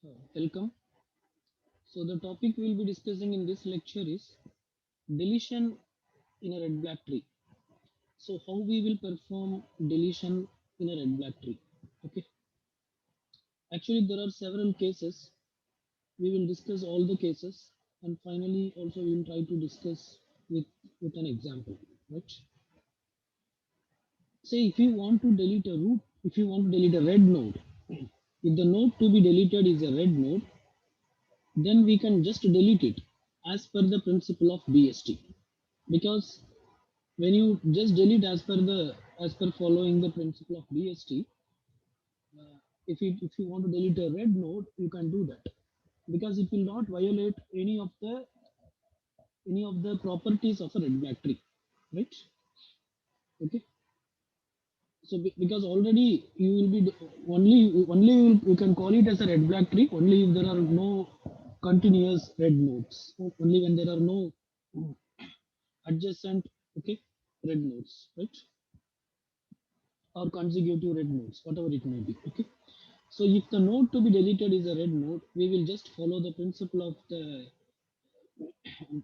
Welcome. So the topic we'll be discussing in this lecture is deletion in a red black tree. So how we will perform deletion in a red black tree. Okay. Actually there are several cases. We will discuss all the cases and finally also we will try to discuss with an example. Right. Say if you want to delete a root, if you want to delete a red node, if the node to be deleted is a red node, then we can just delete it as per the principle of BST. Because when you just delete as per following the principle of BST, if you want to delete a red node, you can do that because it will not violate any of the properties of a red black tree, right? Okay. So because already you will be only you can call it as a red black tree only if there are no continuous red nodes, only when there are no adjacent, okay, red nodes, right? Or consecutive red nodes, whatever it may be. Okay. So if the node to be deleted is a red node, we will just follow the principle of the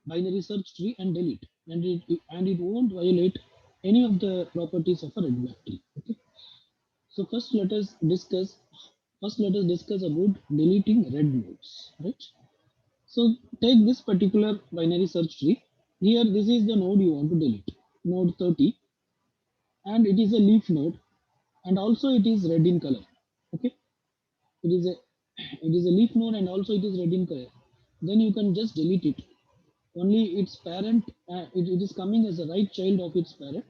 binary search tree and delete, and it won't violate any of the properties of a red black tree. Okay. So first let us discuss about deleting red nodes. Right. So take this particular binary search tree. Here, this is the node you want to delete, node 30, and it is a leaf node, and also it is red in color. Okay. It is a it is a leaf node and also it is red in color. Then you can just delete it. Only its parent, it is coming as a right child of its parent.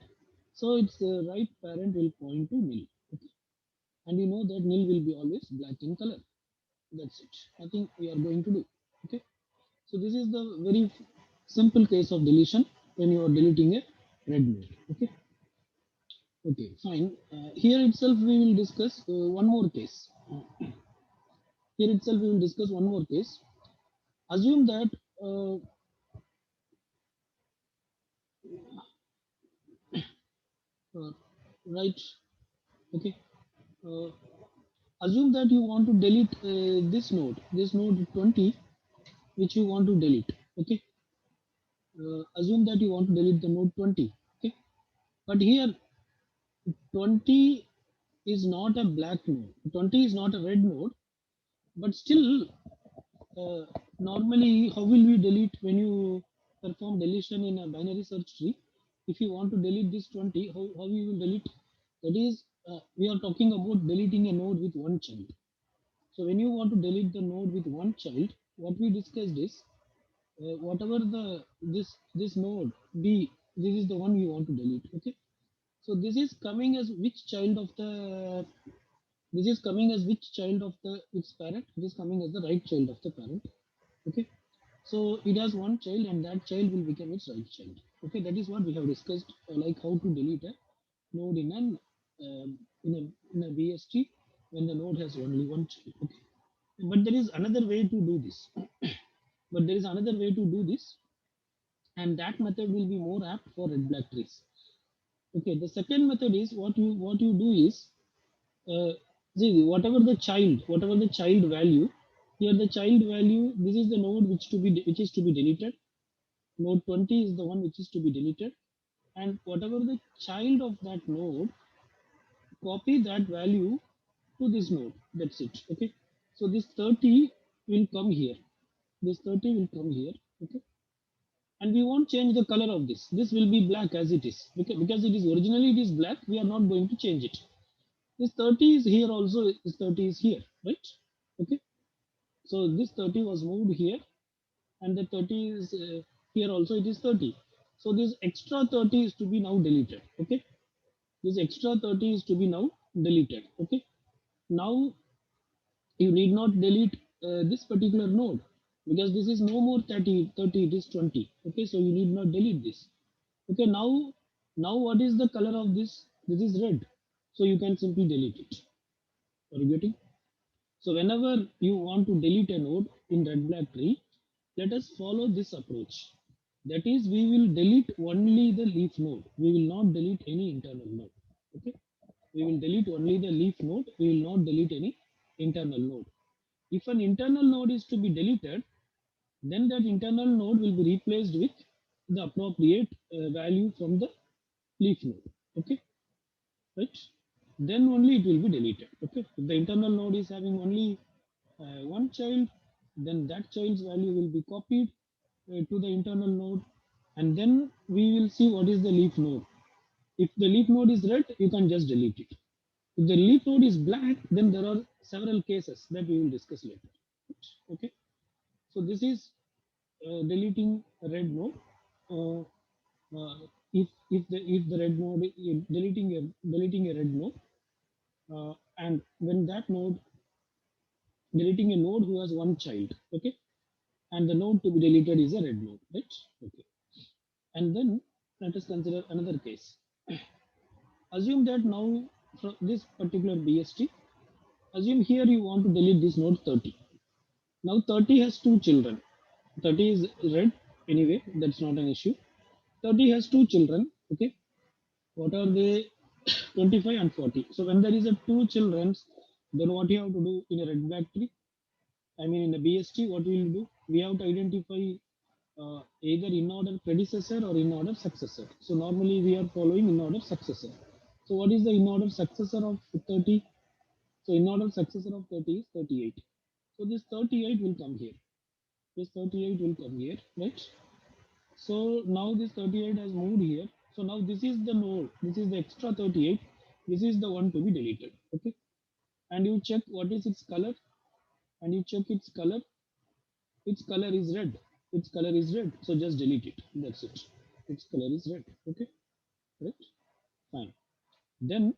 So its right parent will point to nil. Okay. And you know that nil will be always black in color. That's it. Nothing we are going to do. Okay. So this is the very simple case of deletion when you are deleting a red node. Okay. Okay. Fine. Here itself we will discuss one more case. Here itself we will discuss one more case. Assume that uh, right, okay, uh, assume that you want to delete this node 20, which you want to delete. Okay. Assume that you want to delete the node 20. Okay. But here 20 is not a black node, 20 is not a red node, but still, uh, normally how will we delete when you perform deletion in a binary search tree? If you want to delete this 20, how you will delete? That is, we are talking about deleting a node with one child. So when you want to delete the node with one child, what we discussed is, whatever this node b, this is the one you want to delete. Okay. So this is coming as which child of the, this is coming as which child of the its parent? It is coming as the right child of the parent. Okay. So it has one child and that child will become its right child. Okay. That is what we have discussed, like how to delete a node in an in a BST when the node has only one child. Okay. But there is another way to do this. But there is another way to do this, and that method will be more apt for red black trees. Okay. The second method is what you do is, uh, see, whatever the child value, here the child value, this is the node which is to be deleted. Node 20 is the one which is to be deleted, and whatever the child of that node, copy that value to this node. That's it. Okay. So this 30 will come here. This 30 will come here. Okay. And we won't change the color of this will be black as it is, because it is originally it is black. We are not going to change it. This 30 is here also, this 30 is here, right? Okay. So this 30 was moved here, and the 30 is here also, it is 30. So this extra 30 is to be now deleted. Okay. This extra 30 is to be now deleted. Okay. Now you need not delete this particular node, because this is no more 30, it is 20. Okay. So you need not delete this. Okay. Now what is the color of this is red, so you can simply delete it. Are you getting? So whenever you want to delete a node in red black tree, let us follow this approach. That is, we will delete only the leaf node, we will not delete any internal node. Okay. We will delete only the leaf node, we will not delete any internal node. If an internal node is to be deleted, then that internal node will be replaced with the appropriate value from the leaf node. Okay, right? Then only it will be deleted. Okay, if the internal node is having only one child, then that child's value will be copied to the internal node, and then we will see what is the leaf node. If the leaf node is red, you can just delete it. If the leaf node is black, then there are several cases that we will discuss later. Okay, so this is deleting a red node. Uh, if the red node deleting a red node, and when that node deleting a node who has one child, okay, and the node to be deleted is a red node, right? Okay, and then let us consider another case. Assume that now from this particular BST, assume here you want to delete this node 30. Now 30 has two children. 30 is red anyway, that's not an issue. 30 has two children, okay. What are they? 25 and 40. So when there is a two children, then what you have to do in a red black tree? I mean, in the BST, what we will do? We have to identify either in order predecessor or in order successor. So normally we are following in order successor. So what is the in order successor of 30? So in order successor of 30 is 38. So this 38 will come here. This 38 will come here, right? So now this 38 has moved here. So now this is the node. This is the extra 38. This is the one to be deleted. Okay. And you check what is its color, and you check its color. Its color is red. Its color is red. So just delete it. That's it. Its color is red. Okay. Right. Fine. Then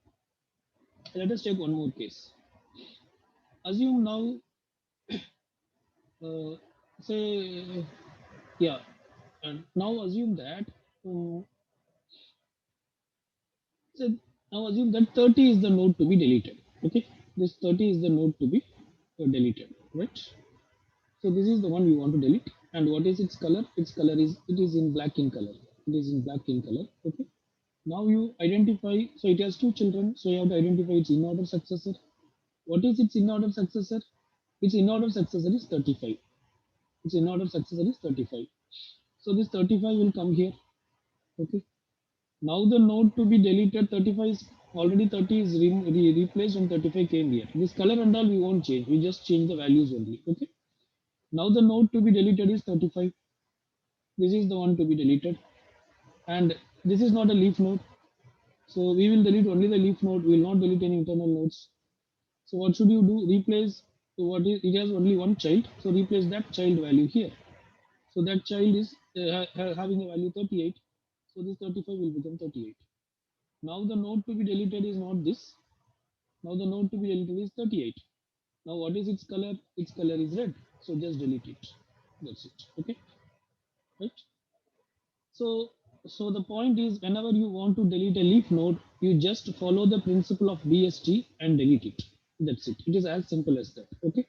let us take one more case. Assume now, uh, say, yeah, and now assume that, so now assume that 30 is the node to be deleted. Okay, this 30 is the node to be deleted, right? So this is the one you want to delete. And what is its color? Its color is, it is in black in color. It is in black in color. Okay. Now you identify. So it has two children. So you have to identify its in order successor. What is its in order successor? Its in order successor is 35. Its in order successor is 35. So this 35 will come here. Okay. Now the node to be deleted 35 is already 30 is replaced and 35 came here. This color and all we won't change. We just change the values only. Okay. Now the node to be deleted is 35. This is the one to be deleted. And this is not a leaf node. So we will delete only the leaf node. We will not delete any internal nodes. So what should you do? Replace, so what is, it has only one child. So replace that child value here. So that child is having a value 38. So this 35 will become 38. Now the node to be deleted is not this. Now the node to be deleted is 38. Now what is its color? Its color is red. So just delete it. That's it. Okay. Right. So so the point is, whenever you want to delete a leaf node, you just follow the principle of BST and delete it. That's it. It is as simple as that. Okay.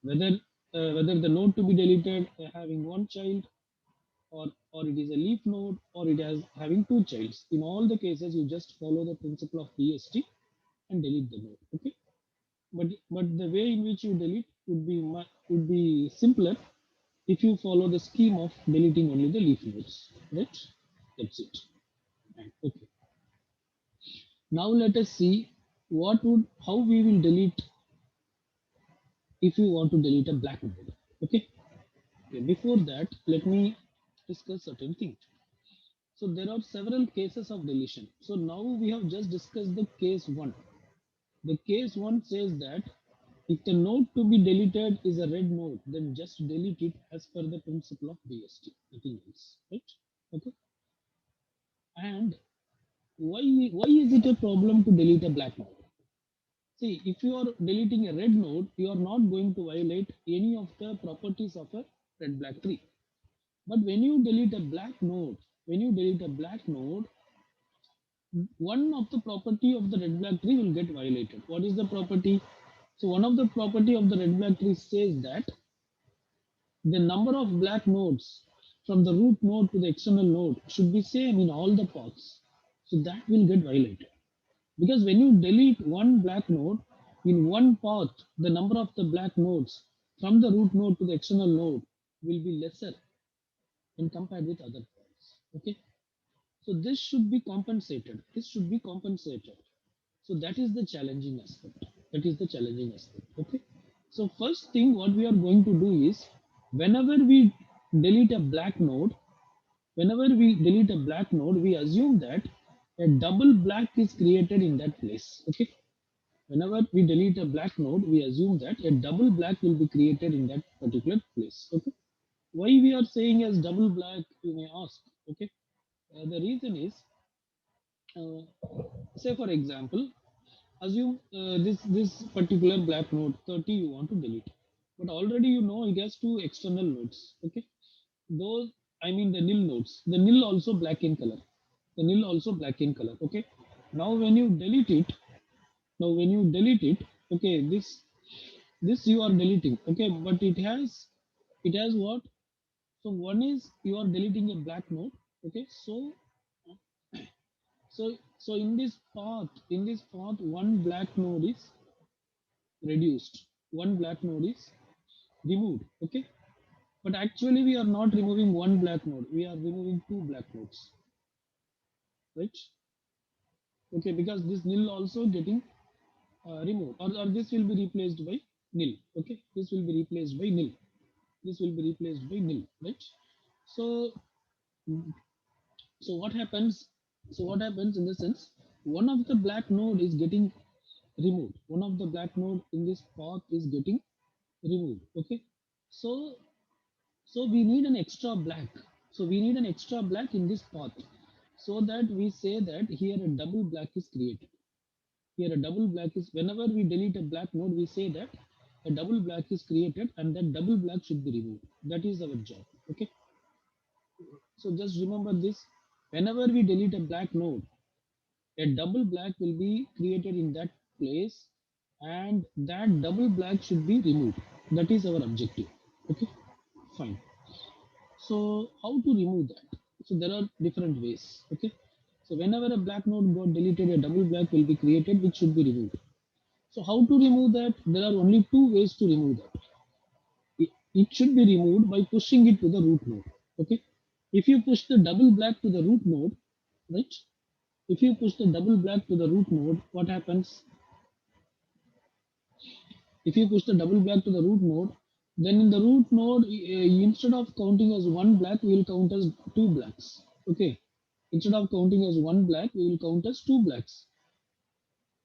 Whether whether the node to be deleted having one child, or it is a leaf node, or it has having two childs. In all the cases, you just follow the principle of BST and delete the node. Okay. But the way in which you delete would be simpler if you follow the scheme of deleting only the leaf nodes, right? That's it. Right. Okay. Now let us see how we will delete if you want to delete a black node. Okay. Okay. Before that, let me discuss certain things. So there are several cases of deletion. So now we have just discussed the case one. The case one says that if the node to be deleted is a red node, then just delete it as per the principle of BST. Nothing else, right? Okay. And why is it a problem to delete a black node? See, if you are deleting a red node, you are not going to violate any of the properties of a red black tree. But when you delete a black node, one of the property of the red black tree will get violated. What is the property? So one of the property of the red black tree says that the number of black nodes from the root node to the external node should be same in all the paths. So that will get violated. Because when you delete one black node in one path, the number of the black nodes from the root node to the external node will be lesser when compared with other points. Okay, so this should be compensated. This should be compensated. So that is the challenging aspect. That is the challenging aspect. Okay. So first thing what we are going to do is whenever we delete a black node, whenever we delete a black node, we assume that a double black is created in that place. Okay. Whenever we delete a black node, we assume that a double black will be created in that particular place. Okay. Why we are saying as double black, you may ask. Okay. The reason is, uh, say for example, assume this particular black node 30 you want to delete, but already you know it has two external nodes. Okay, those, I mean the nil nodes, the nil also black in color, the nil also black in color. Okay, now when you delete it, okay, this you are deleting. Okay, but it has what? So one is you are deleting a black node. Okay, so in this path one black node is reduced, one black node is removed. Okay, but actually we are not removing one black node, we are removing two black nodes, right? Okay, because this nil also getting removed, or this will be replaced by nil. Okay, this will be replaced by nil, this will be replaced by nil, right? So so what happens, in the sense, one of the black node is getting removed, one of the black node in this path is getting removed. Okay, so we need an extra black. So we need an extra black in this path, so that we say that here a double black is created. Here a double black is, whenever we delete a black node, we say that a double black is created and that double black should be removed. That is our job. Okay. So just remember this. Whenever we delete a black node, a double black will be created in that place and that double black should be removed. That is our objective. Okay. Fine. So how to remove that? So there are different ways. Okay. So whenever a black node got deleted, a double black will be created, which should be removed. So how to remove that? There are only two ways to remove that. It should be removed by pushing it to the root node. Okay. If you push the double black to the root node, right? If you push the double black to the root node, what happens? If you push the double black to the root node, then in the root node, instead of counting as one black, we will count as two blacks. Okay. Instead of counting as one black, we will count as two blacks.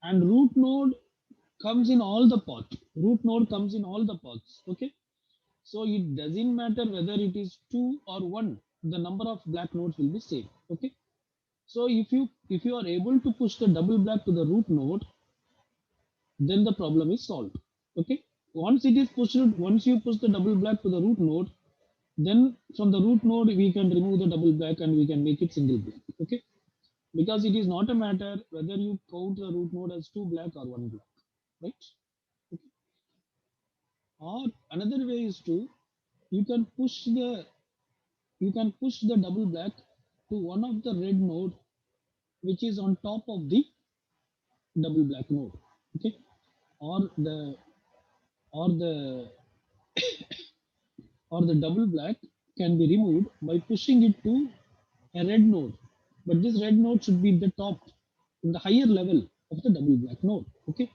And root node comes in all the paths. Root node comes in all the paths. Okay. So it doesn't matter whether it is two or one. The number of black nodes will be same. Okay. So if you are able to push the double black to the root node, then the problem is solved. Okay. Once you push the double black to the root node, then from the root node we can remove the double black and we can make it single black. Okay, because it is not a matter whether you count the root node as two black or one black, right? Okay. Or another way is to, you can push the double black to one of the red node which is on top of the double black node. Okay, or the or the double black can be removed by pushing it to a red node. But this red node should be in the top, in the higher level of the double black node. Okay.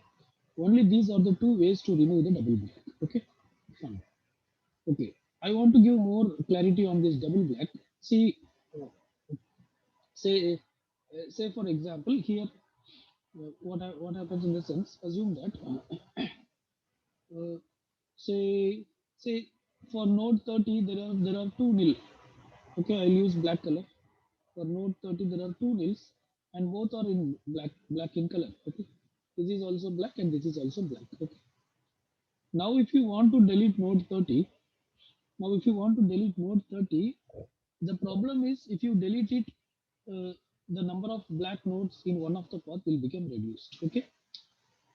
Only these are the two ways to remove the double black. Okay. Fine. Okay. I want to give more clarity on this double black. See, say, say for example, here, what happens in the sense, assume that, uh, say, for node 30, there are two nil. Okay, I'll use black color. For node 30, there are two nils and both are in black in color. Okay, this is also black and this is also black. Okay, now if you want to delete node 30, now if you want to delete node 30, the problem is if you delete it, the number of black nodes in one of the path will become reduced. Okay,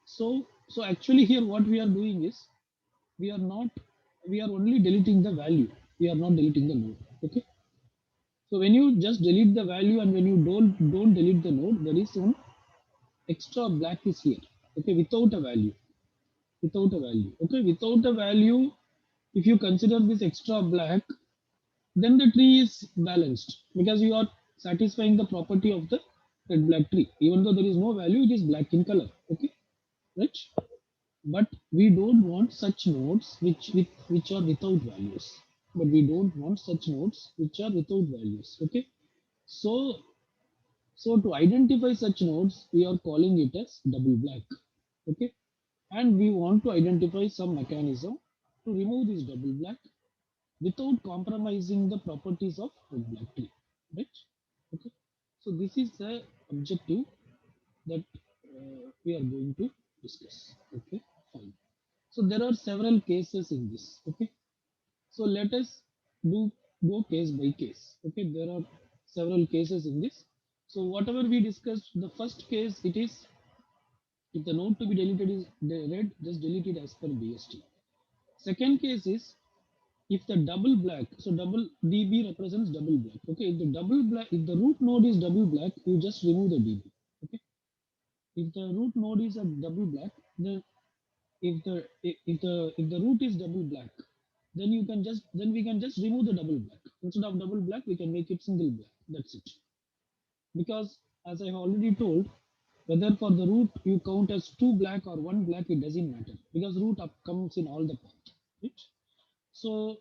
so actually here what we are doing is, we are not we are only deleting the value, we are not deleting the node. Okay, so when you just delete the value and when you don't delete the node, there is some extra black is here. Okay, without a value, Okay, without a value, If you consider this extra black, then the tree is balanced because you are satisfying the property of the red black tree. Even though there is no value, it is black in color. Okay, right? But we don't want such nodes which are without values. But we don't want such nodes which are without values. Okay, so so to identify such nodes, we are calling it as double black. Okay, and we want to identify some mechanism to remove this double black without compromising the properties of red black tree, right? Okay, so this is the objective that we are going to discuss. Okay, fine. So there are several cases in this. Okay, so let us do go case by case. Okay, there are several cases in this. So whatever we discussed, the first case it is if the node to be deleted is red, just delete it as per BST. Second case is if the double black, so double db represents double black. Okay, if the double black, if the root node is double black, you just remove the db. Okay, if the root node is a double black, then if the root is double black, then we can just remove the double black. Instead of double black, we can make it single black. That's it. Because as I have already told, whether for the root you count as two black or one black, it doesn't matter because root up comes in all the paths. Right? So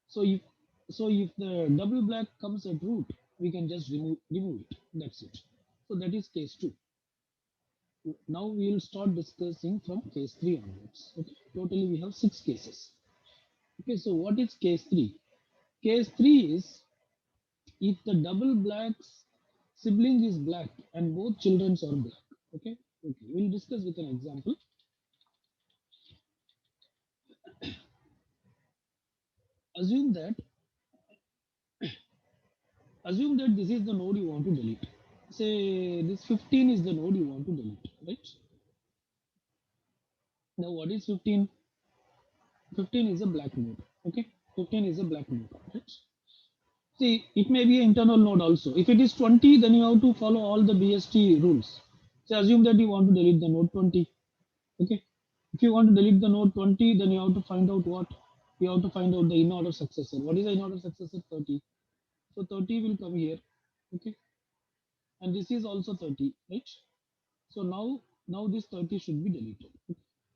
so if if the double black comes at root, we can just remove it. That's it. So that is case two. Now we will start discussing from case three onwards. Okay. Totally we have six cases. Okay. So what is case three? Case three is if the double black's sibling is black and both children are black. Okay. Okay. We'll discuss with an example. Assume that assume that this is the node you want to delete. Say this 15 is the node you want to delete, right? Now what is 15? 15 is a black node. Okay, 15 is a black node. Right? See, it may be an internal node also. If it is 20, then you have to follow all the BST rules. So assume that you want to delete the node 20. Okay, if you want to delete the node 20, then you have to find out what? You have to find out the in order successor. What is the in order successor? 30. So 30 will come here. Okay, and this is also 30, right? So now this 30 should be deleted.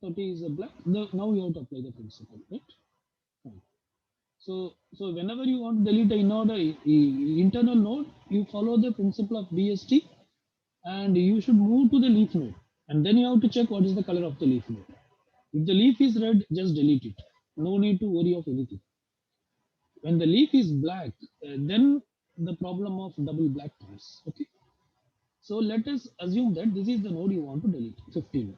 30 is a black. Now you have to apply the principle, right? Fine. So whenever you want to delete a node, internal node, you follow the principle of BST, and you should move to the leaf node, and then you have to check what is the color of the leaf node. If the leaf is red, just delete it. No need to worry of anything. When the leaf is black, then the problem of double black comes. Okay. So let us assume that this is the node you want to delete. 15.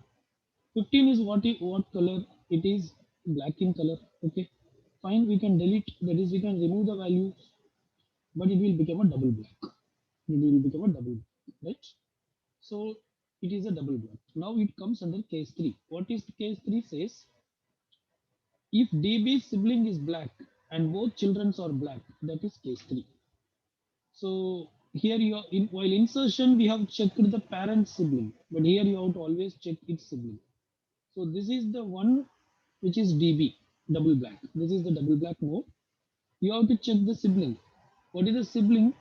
15 is what color? It is black in color. Okay. Fine, we can delete, that is, we can remove the value, but it will become a double black. It will become a double black, right? So it is a double black. Now it comes under case 3. What is case 3 says? If DB's sibling is black and both children are black, that is case 3. So here you are while insertion we have checked the parent sibling, but here you have to always check its sibling. So this is the one which is DB double black. This is the double black mode. You have to check the sibling. What is the sibling?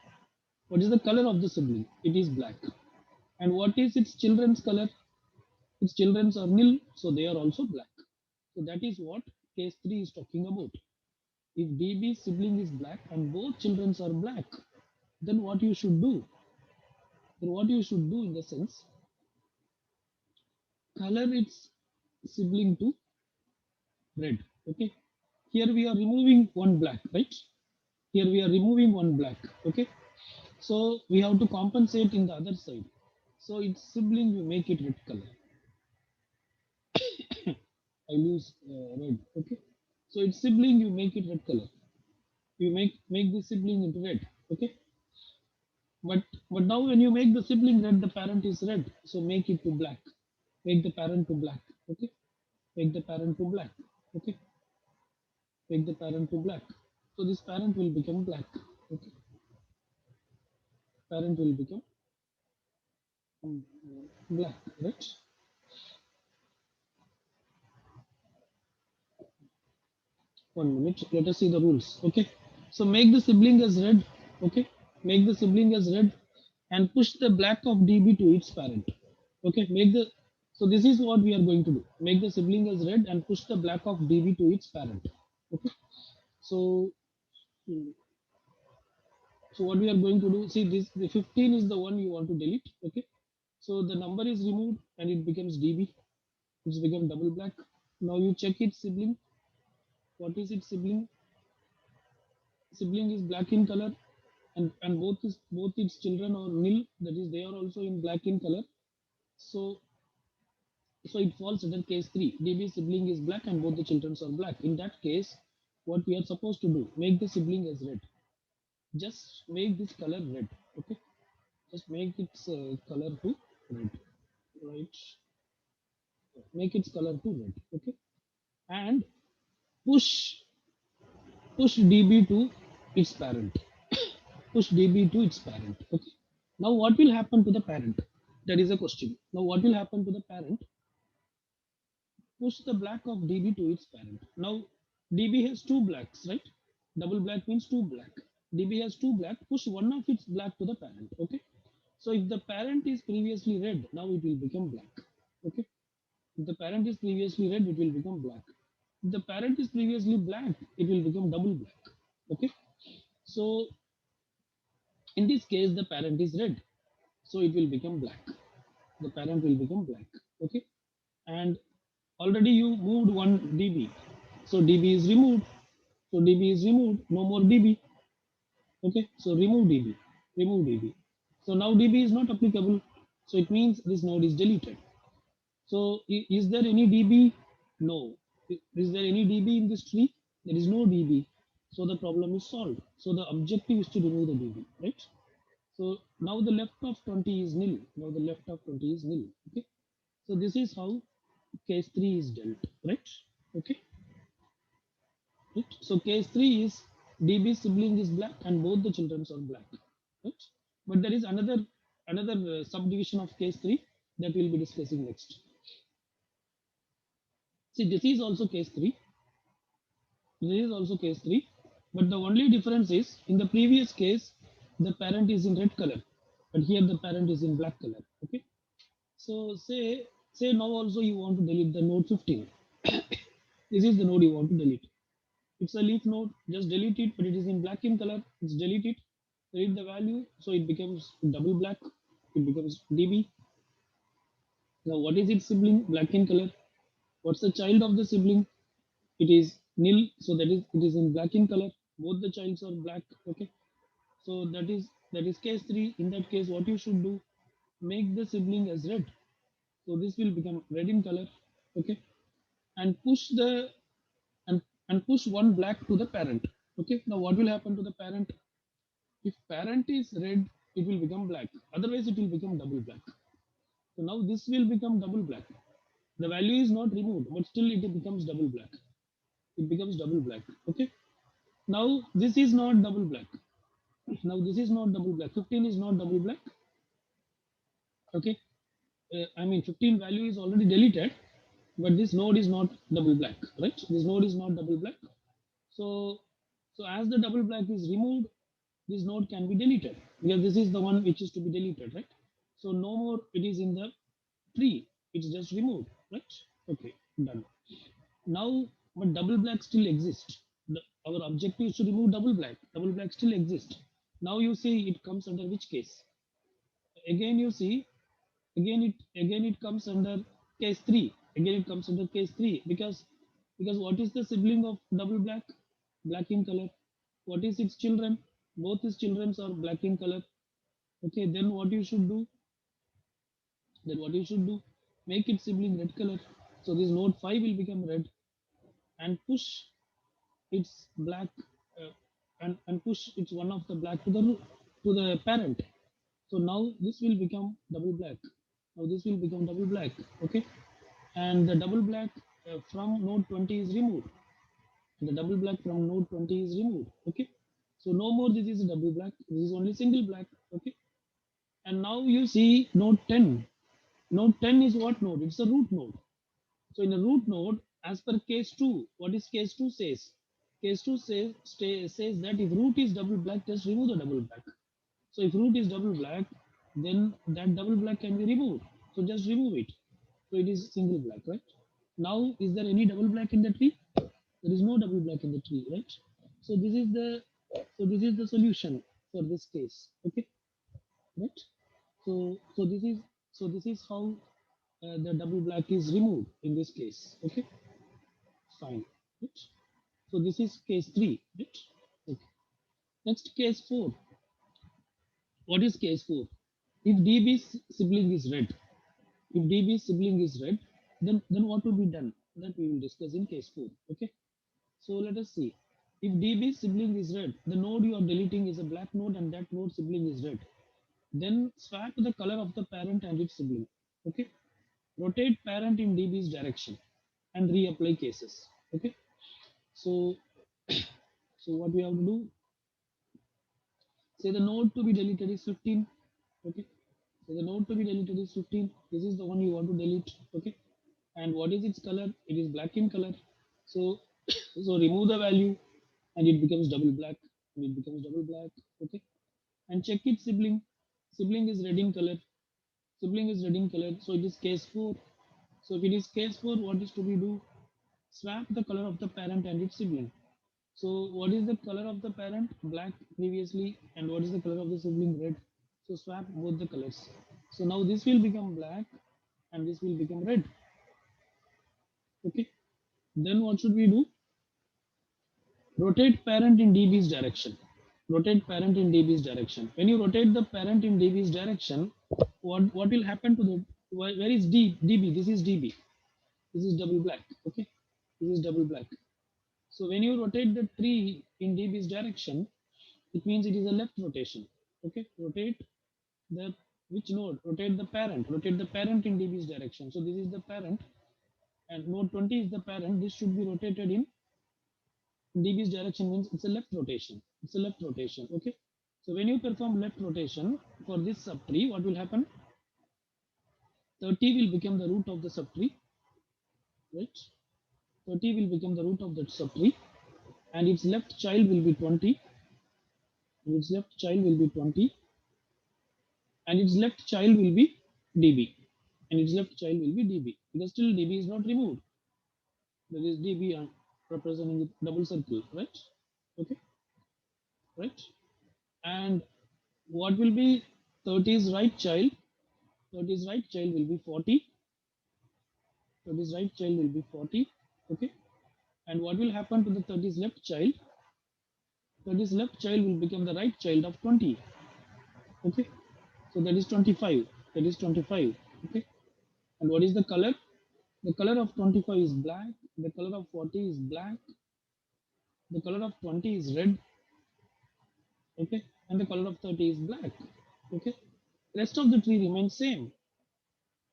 What is the color of the sibling? It is black. And what is its children's color? Its children's are nil, so they are also black. So that is what case 3 is talking about. If DB's sibling is black and both children's are black, then what you should do? Then what you should do in the sense, color its sibling to red. Okay. Here we are removing one black, right? Here we are removing one black. Okay. So we have to compensate in the other side. So its sibling, you make it red color. I lose red. Okay. So its sibling, you make it red color. You make the sibling into red. Okay. But now when you make the sibling red, the parent is red. So make it to black. Make the parent to black. Okay. Make the parent to black. Okay. Make the parent to black. So this parent will become black. Okay. Parent will become mm, black. Right. One minute. Let us see the rules. Okay. So make the sibling as red. Okay. Make the sibling as red and push the black of DB to its parent. Okay. Make the so this is what we are going to do. Make the sibling as red and push the black of DB to its parent. Okay. So so what we are going to do? See this the 15 is the one you want to delete. Okay. So the number is removed and it becomes DB. It's become double black. Now you check its sibling. What is its sibling? Sibling is black in color, and both its children are nil. That is, they are also in black in color. So it falls under case three. DB sibling is black and both the children are black. In that case, what we are supposed to do? Make the sibling as red. Just make this color red. Okay. Just make its color to red. Right. Make its color to red. Okay. And push push DB to its parent. Push DB to its parent. Okay. Now what will happen to the parent? That is a question. Now what will happen to the parent? Push the black of DB to its parent. Now DB has two blacks, right? Double black means two black. DB has two black. Push one of its black to the parent. Okay. So if the parent is previously red, now it will become black. Okay. If the parent is previously red, it will become black. If the parent is previously black, it will become double black. Okay. So in this case, the parent is red, so it will become black. The parent will become black. Okay, and already you moved one dB, so dB is removed. So dB is removed. No more dB. Okay, so remove dB. Remove dB. So now dB is not applicable. So it means this node is deleted. So is there any dB? No. Is there any dB in this tree? There is no dB. So the problem is solved. So the objective is to remove the dB, right? So now the left of 20 is nil. Now the left of 20 is nil. Okay. So this is how case 3 is dealt, right? Okay. Right. So case 3 is DB sibling is black and both the children are black. Right. But there is another subdivision of case 3 that we'll be discussing next. See, this is also case 3. This is also case 3. But the only difference is in the previous case, the parent is in red color. But here the parent is in black color. Okay. So say now also you want to delete the node 15. This is the node you want to delete. It's a leaf node. Just delete it, but it is in black in color. It's delete it. Delete the value, so it becomes double black. It becomes DB. Now what is its sibling? Black in color. What's the child of the sibling? It is nil. So that is it is in black in color. Both the childs are black. Okay. So that is case three. In that case, what you should do? Make the sibling as red. So this will become red in color. Okay, and push one black to the parent. Okay, now what will happen to the parent? If parent is red, it will become black. Otherwise, it will become double black. So now this will become double black. The value is not removed, but still it becomes double black. It becomes double black. Okay. Now this is not double black. Now this is not double black. 15 is not double black. Okay. I mean 15 value is already deleted, but this node is not double black, right? This node is not double black. So, so as the double black is removed, this node can be deleted because this is the one which is to be deleted, right? So no more it is in the tree. It's just removed, right? Okay, done. Now, but double black still exists. Our objective is to remove double black. Double black still exists. Now you see it comes under which case? Again you see, again it comes under case three. Again it comes under case three because what is the sibling of double black? Black in color. What is its children? Both its children are black in color. Okay, then what you should do? Then what you should do? Make its sibling red color. So this node 5 will become red and push its black and push its one of the black to the parent. So now this will become double black. Now this will become double black. Okay, and the double black from node 20 is removed. The double black from node 20 is removed. Okay, so no more this is double black. This is only single black. Okay, and now you see node 10. Node 10 is what node? It's a root node. So in a root node, as per case 2, what is case 2 says? Case 2 says that if root is double black, just remove the double black. So if root is double black, then that double black can be removed. So just remove it. So it is single black, right? Now, is there any double black in the tree? There is no double black in the tree, right? So this is the solution for this case. Okay, right? So this is how the double black is removed in this case. Okay, fine. Right? So this is case 3. Right? Okay. Next, case 4. What is case 4? If DB's sibling is red, if DB's sibling is red, then what will be done? That we will discuss in case 4. Okay. So let us see. If DB's sibling is red, the node you are deleting is a black node and that node sibling is red. Then swap the color of the parent and its sibling. Okay. Rotate parent in DB's direction and reapply cases. Okay. So, so what we have to do, say the node to be deleted is 15. Okay. So the node to be deleted is 15. This is the one you want to delete. Okay. And what is its color? It is black in color. So, so remove the value and it becomes double black. And it becomes double black. Okay. And check its sibling. Sibling is red in color. Sibling is red in color. So it is case 4. So if it is case 4, what is to be do? Swap the color of the parent and its sibling. So what is the color of the parent? Black previously. And what is the color of the sibling? Red. So swap both the colors. So now this will become black and this will become red. Okay. Then what should we do? Rotate parent in DB's direction. Rotate parent in DB's direction. When you rotate the parent in DB's direction, what will happen to the where is DB? This is DB. This is double black. Okay. This is double black. So when you rotate the tree in DB's direction, it means it is a left rotation. Okay. Rotate the which node? Rotate the parent. Rotate the parent in DB's direction. So this is the parent and node 20 is the parent. This should be rotated in DB's direction means it's a left rotation. It's a left rotation. Okay. So when you perform left rotation for this subtree, what will happen? 30 will become the root of the subtree, right? 30 will become the root of that subtree, and its left child will be 20. And its left child will be 20, and its left child will be DB, and its left child will be DB because still DB is not removed. There is DB representing with double circle, right? Okay, right? And what will be 30's right child? 30's right child will be 40. 30's right child will be 40. Okay. And what will happen to the 30's left child? 30's left child will become the right child of 20. Okay. So that is 25. That is 25. Okay. And what is the color? The color of 25 is black. The color of 40 is black. The color of 20 is red. Okay. And the color of 30 is black. Okay. Rest of the tree remains same.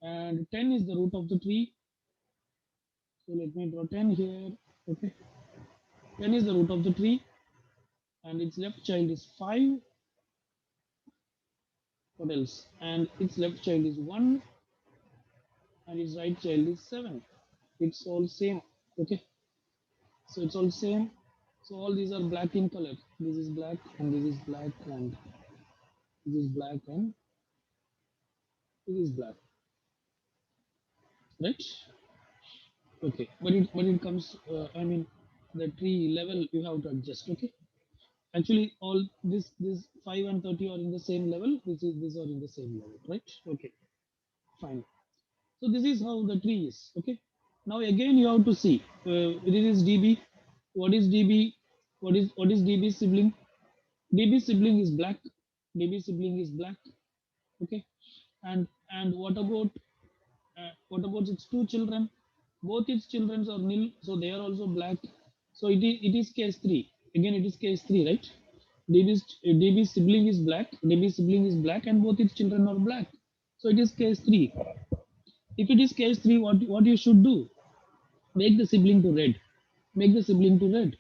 And 10 is the root of the tree. So let me draw 10 here. Okay. 10 is the root of the tree and its left child is 5. What else? And its left child is 1 and its right child is 7. It's all same. Okay. So it's all same. So all these are black in color. This is black and this is black and this is black and this is black. Right? Okay. But it comes I mean the tree level you have to adjust. Okay. Actually all this 5 and 30 are in the same level. These are in the same level, right? Okay. Fine. So this is how the tree is. Okay. Now again you have to see this is DB. What is DB? What is DB sibling? DB sibling is black. DB sibling is black. Okay. And what about its two children? Both its children are nil, so they are also black. So it is case three. Again it is case three, right? DB sibling is black. DB sibling is black, and both its children are black. So it is case three. If it is case 3, what you should do? Make the sibling to red. Make the sibling to red.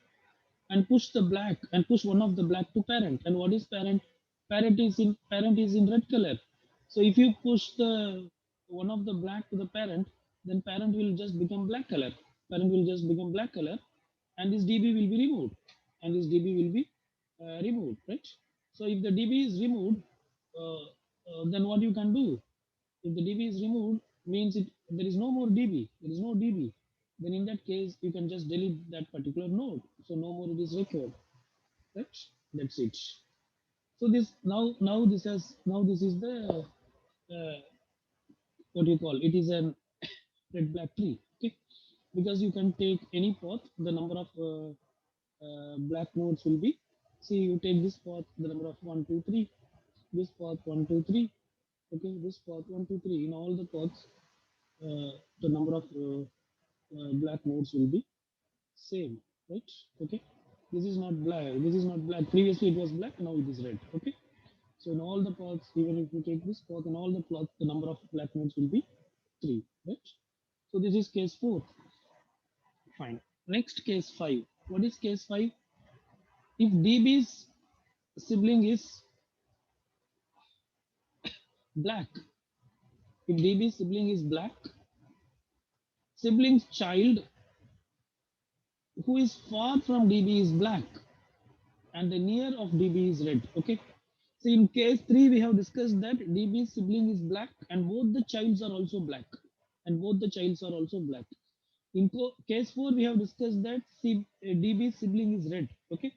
And push the black and push one of the black to parent. And what is parent? Parent is in red color. So if you push the one of the black to the parent, then parent will just become black color. Parent will just become black color. and this db will be removed, and this db will be removed, right? So if the db is removed, then what you can do, if the db is removed, means it there is no more db, there is no db, then in that case you can just delete that particular node, so no more it is required, right? That's it. So this now this has now this is the uh, what do you call, it is an red black tree, okay? Because you can take any path, the number of black nodes will be, see, you take this path, the number of 1 2 3, this path 1 2 3, okay, this path 1 2 3, in all the paths the number of black nodes will be same, right? Okay, this is not black, this is not black, previously it was black, now it is red, okay? So in all the paths, even if you take this path, in all the plots, the number of black nodes will be 3, right? So this is case 4. Fine. Next, case 5. What is case 5? If DB's sibling is black, if DB's sibling is black, sibling's child who is far from DB is black, and the near of DB is red. Okay. So in case 3, we have discussed that DB's sibling is black and both the childs are also black. And both the childs are also black. In case 4, we have discussed that DB's sibling is red. Okay.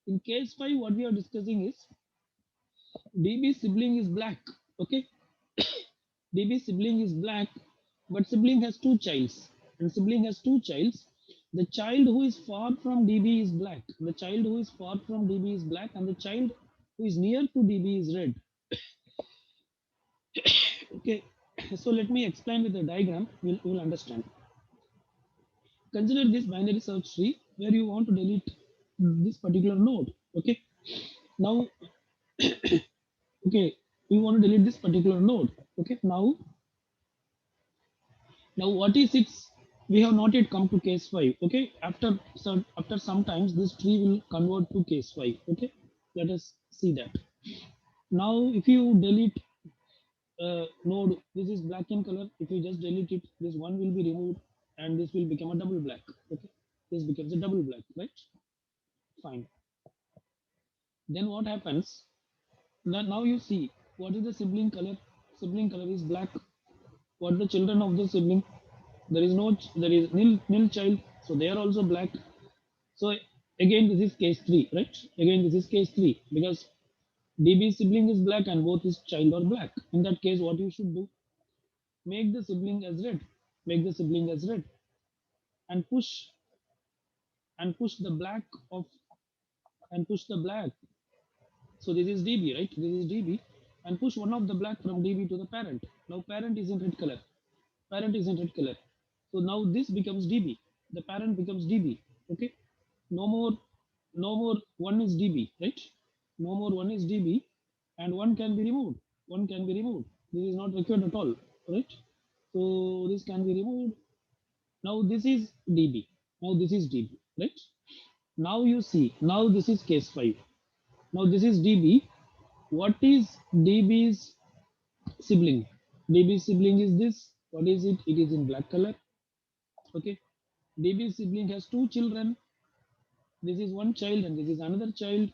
In case 5, what we are discussing is DB's sibling is black. Okay. DB's sibling is black, but sibling has two childs. And sibling has two childs. The child who is far from DB is black. The child who is far from DB is black, and the child who is near to DB is red. Okay, so let me explain with the diagram. You will understand. Consider this binary search tree where you want to delete this particular node. Okay, now, okay, we want to delete this particular node. Okay, now what is its? We have not yet come to case 5. Okay, after sometimes this tree will convert to case 5. Okay, let us see that. Now, if you delete node, this is black in color. If you just delete it, this one will be removed, and this will become a double black. Okay, this becomes a double black, right? Fine. Then what happens? Now you see what is the sibling color. Sibling color is black. What the children of the sibling? There is no there is nil child, so they are also black. So again, this is case 3, right? Again, this is case 3 because DB sibling is black and both his child are black. In that case, what you should do? Make the sibling as red. Make the sibling as red, and push the black of and push the black. So this is DB, right? This is DB, and push one of the black from DB to the parent. Now parent is in red color. Parent is in red color. So now this becomes DB. The parent becomes DB. Okay. No more, no more. One is DB, right? No more. One is DB, and one can be removed. One can be removed. This is not required at all, right? So this can be removed. Now this is DB. Now this is DB, right? Now you see. Now this is case 5. Now this is DB. What is DB's sibling? DB's sibling is this. What is it? It is in black color. Okay. DB's sibling has two children. This is one child and this is another child.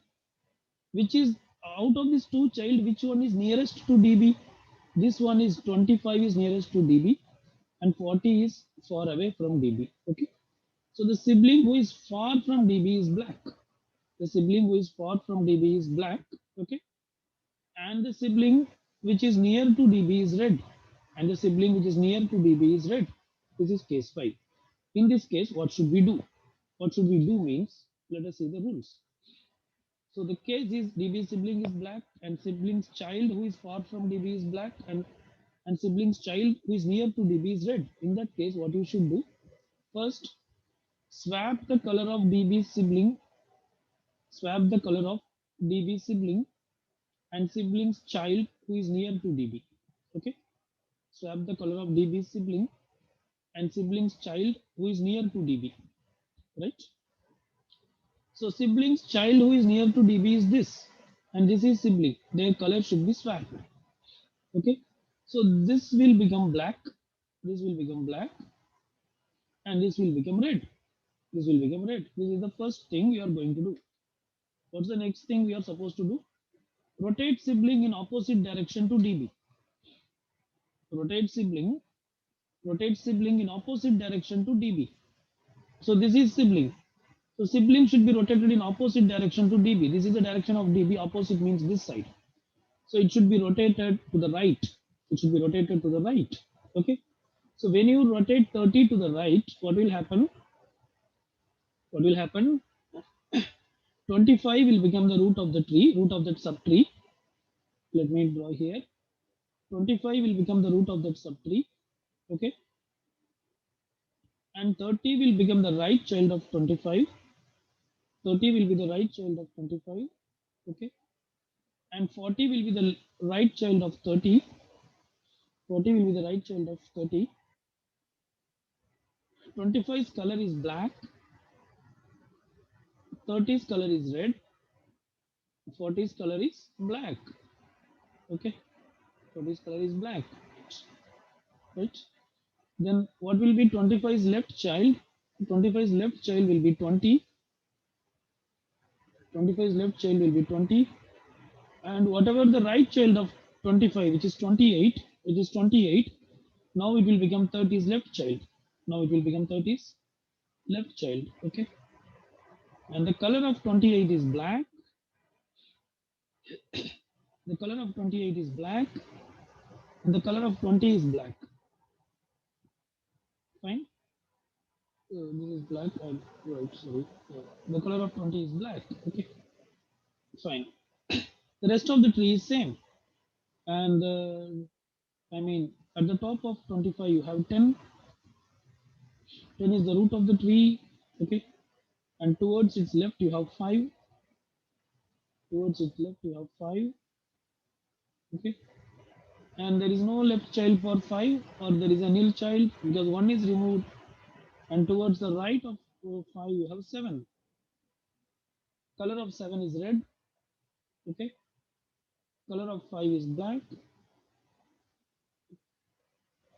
Which is out of these two child, which one is nearest to DB? This one is 25 is nearest to DB and 40 is far away from DB. Okay. So the sibling who is far from DB is black. The sibling who is far from DB is black. Okay. And the sibling which is near to DB is red. And the sibling which is near to DB is red. This is case 5. In this case, what should we do? What should we do means, let us see the rules. So the case is DB sibling is black and sibling's child who is far from DB is black and sibling's child who is near to DB is red. In that case, what you should do? First, swap the color of DB sibling, swap the color of DB sibling and sibling's child who is near to DB. Okay, swap the color of DB sibling and sibling's child who is near to DB. Right. So sibling's child who is near to DB is this, and this is sibling. Their color should be swapped. Okay. So this will become black, this will become black, and this will become red. This will become red. This is the first thing we are going to do. What's the next thing we are supposed to do? Rotate sibling in opposite direction to DB. Rotate sibling, rotate sibling in opposite direction to DB. So this is sibling. So sibling should be rotated in opposite direction to DB. This is the direction of DB. Opposite means this side. So it should be rotated to the right. It should be rotated to the right. Okay. So when you rotate 30 to the right, what will happen? What will happen? 25 will become the root of the tree, root of that subtree. Let me draw here. 25 will become the root of that subtree. Okay. And 30 will become the right child of 25. 30 will be the right child of 25. Okay. And 40 will be the right child of 30. 40 will be the right child of 30. 25's color is black. 30's color is red. 40's color is black. Okay. 40's color is black. Right. Then what will be 25's left child? 25's left child will be 20. 25's left child will be 20. And whatever the right child of 25, which is 28, which is 28, now it will become 30's left child. Now it will become 30's left child. Okay. And the color of 28 is black. The color of 28 is black. And the color of 20 is black. Fine. This is black and right. Sorry. The color of 20 is black. Okay. Fine. The rest of the tree is same. And I mean, at the top of 25, you have 10. 10 is the root of the tree. Okay. And towards its left, you have 5. Towards its left, you have 5. Okay. And there is no left child for 5, or there is a nil child because 1 is removed. And towards the right of 5, you have 7. Color of 7 is red. Okay. Color of 5 is black.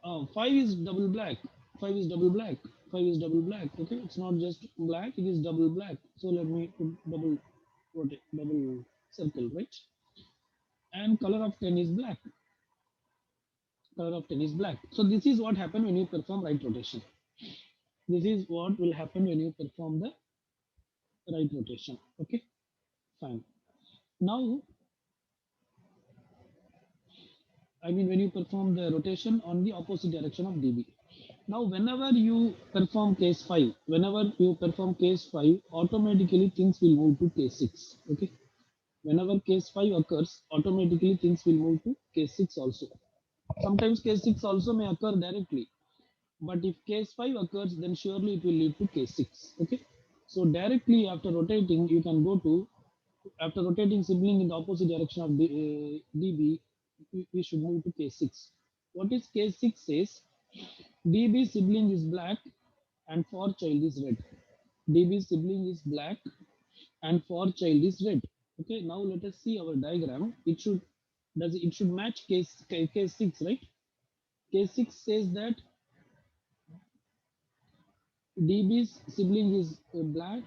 5 is double black. 5 is double black. 5 is double black. Okay. It's not just black, it is double black. So let me put double rotate, double circle, right? And color of 10 is black. Color of 10 is black. So this is what happens when you perform right rotation. This is what will happen when you perform the right rotation. Okay. Fine. Now, I mean, when you perform the rotation on the opposite direction of dB. Now, whenever you perform case 5, whenever you perform case 5, automatically things will move to case 6. Okay. Whenever case 5 occurs, automatically things will move to case 6 also. Sometimes case 6 also may occur directly. But if case 5 occurs, then surely it will lead to case 6. Okay. So directly after rotating, you can go to, after rotating sibling in the opposite direction of dB, we should move to case 6. What is case 6 says? dB sibling is black and for child is red. dB sibling is black and for child is red. Okay, now let us see our diagram. It should match case 6, right? Case 6 says that dB's sibling is black.